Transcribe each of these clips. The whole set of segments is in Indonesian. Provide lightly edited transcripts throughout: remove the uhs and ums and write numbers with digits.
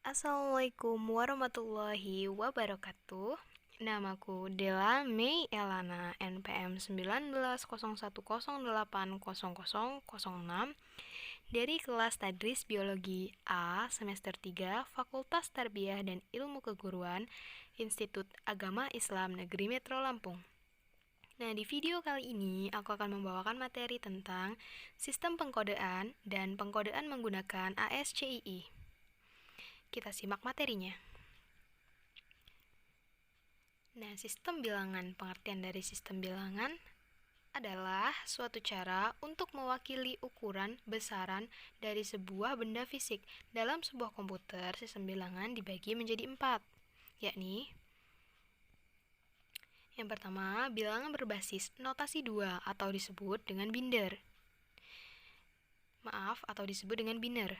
Assalamualaikum warahmatullahi wabarakatuh. Namaku Dela Mei Elana, NPM 1901080006 dari kelas Tadris Biologi A semester 3 Fakultas Tarbiyah dan Ilmu Keguruan Institut Agama Islam Negeri Metro Lampung. Nah, di video kali ini aku akan membawakan materi tentang sistem pengkodean dan pengkodean menggunakan ASCII. Kita simak materinya. Nah, sistem bilangan, pengertian dari sistem bilangan adalah suatu cara untuk mewakili ukuran besaran dari sebuah benda fisik. Dalam sebuah komputer, sistem bilangan dibagi menjadi 4, yakni yang pertama, bilangan berbasis notasi 2 atau disebut dengan binder. Atau disebut dengan biner.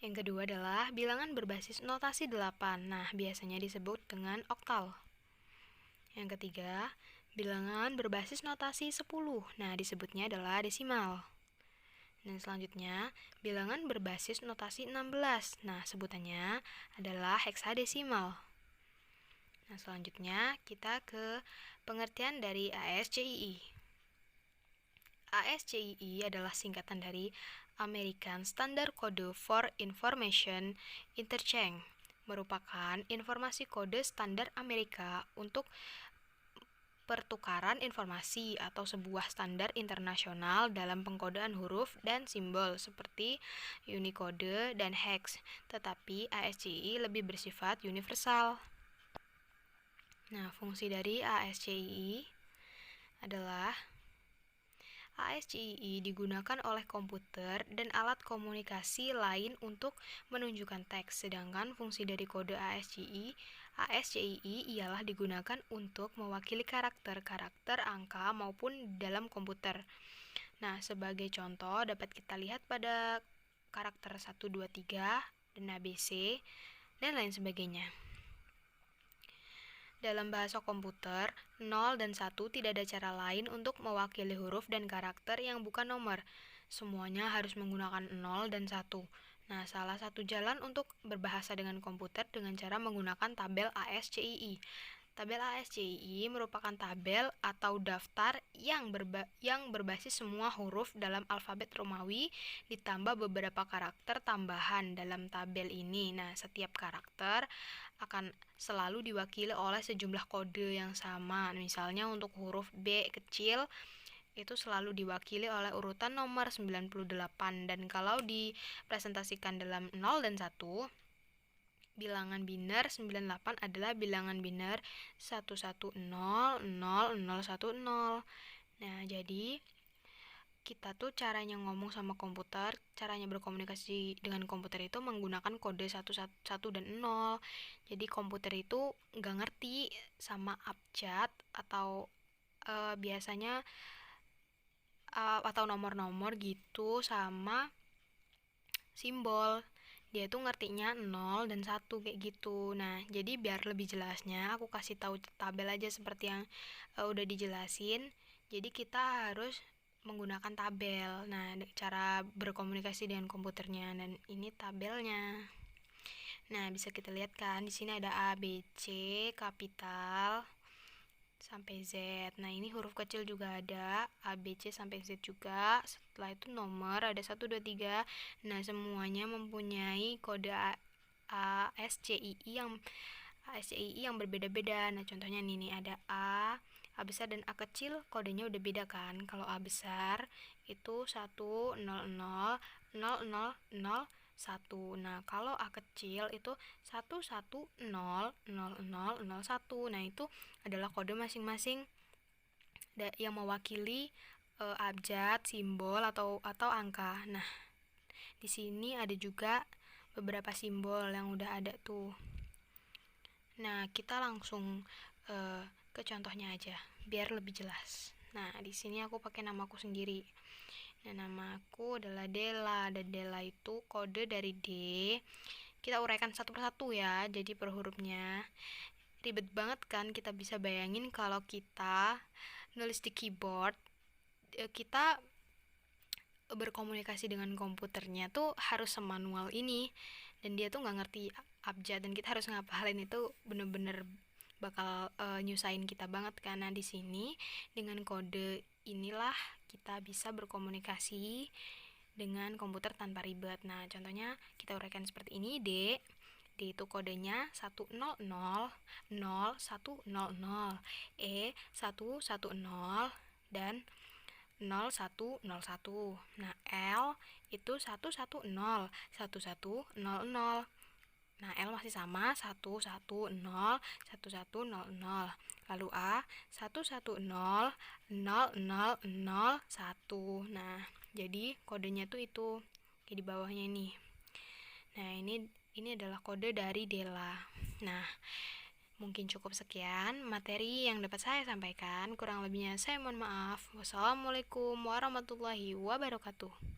Yang kedua adalah bilangan berbasis notasi 8. Nah, biasanya disebut dengan oktal. Yang ketiga, bilangan berbasis notasi 10. Nah, disebutnya adalah desimal. Dan selanjutnya, bilangan berbasis notasi 16. Nah, sebutannya adalah heksadesimal. Nah, selanjutnya kita ke pengertian dari ASCII. ASCII adalah singkatan dari American Standard Code for Information Interchange, merupakan informasi kode standar Amerika untuk pertukaran informasi atau sebuah standar internasional dalam pengkodean huruf dan simbol seperti Unicode dan Hex, tetapi ASCII lebih bersifat universal. Nah, fungsi dari ASCII adalah ASCII digunakan oleh komputer dan alat komunikasi lain untuk menunjukkan teks, sedangkan fungsi dari kode ASCII ialah digunakan untuk mewakili karakter angka maupun dalam komputer. Nah, sebagai contoh dapat kita lihat pada karakter 1, 2, 3 dan ABC dan lain sebagainya. Dalam bahasa komputer, 0 dan 1 tidak ada cara lain untuk mewakili huruf dan karakter yang bukan nomor. Semuanya harus menggunakan 0 dan 1. Nah, salah satu jalan untuk berbahasa dengan komputer dengan cara menggunakan tabel ASCII. Tabel ASCII merupakan tabel atau daftar yang berbasis semua huruf dalam alfabet Romawi ditambah beberapa karakter tambahan dalam tabel ini. Nah, setiap karakter akan selalu diwakili oleh sejumlah kode yang sama. Misalnya untuk huruf B kecil itu selalu diwakili oleh urutan nomor 98, dan kalau dipresentasikan dalam 0 dan 1, bilangan biner 98 adalah bilangan biner 1100010. Nah, jadi kita tuh caranya ngomong sama komputer, caranya berkomunikasi dengan komputer itu menggunakan kode 1 dan 0. Jadi komputer itu nggak ngerti sama abjad atau biasanya atau nomor-nomor gitu sama simbol. Dia tuh ngertinya 0 dan 1 kayak gitu. Nah, jadi biar lebih jelasnya aku kasih tahu tabel aja seperti yang udah dijelasin. Jadi kita harus menggunakan tabel. Nah, cara berkomunikasi dengan komputernya, dan ini tabelnya. Nah, bisa kita lihat kan di sini ada A, B, C, kapital sampai Z. Nah, ini huruf kecil juga ada A, B, C sampai Z juga. Setelah itu nomor ada 1, 2, 3. Nah, semuanya mempunyai kode ASCII yang berbeda-beda. Nah, contohnya nih ada A besar dan A kecil, kodenya udah beda kan. Kalau A besar itu 1000001. Nah, kalau A kecil itu 1100001. Nah, itu adalah kode masing-masing yang mewakili abjad, simbol atau angka. Nah, di sini ada juga beberapa simbol yang udah ada tuh. Nah, kita langsung ke contohnya aja biar lebih jelas. Nah, di sini aku pakai namaku sendiri. Nah, namaku adalah Dela, dan Dela itu kode dari D. Kita uraikan satu persatu ya, jadi per hurufnya. Ribet banget kan, kita bisa bayangin kalau kita nulis di keyboard, kita berkomunikasi dengan komputernya tuh harus semanual ini. dan dia tuh nggak ngerti abjad, dan kita harus ngapalin itu bener-bener bakal nyusahin kita banget. Karena di sini dengan kode inilah kita bisa berkomunikasi dengan komputer tanpa ribet. Nah, contohnya kita uraikan seperti ini. D itu kodenya 100, 0100, E 110, dan 0101. Nah, L itu 110, 1100. Nah, L masih sama, 110, 1100. Lalu A 110, 0001. Nah, jadi kodenya tuh itu kayak di bawahnya ini. Nah, ini adalah kode dari Della. Nah, mungkin cukup sekian materi yang dapat saya sampaikan. Kurang lebihnya saya mohon maaf. Wassalamualaikum warahmatullahi wabarakatuh.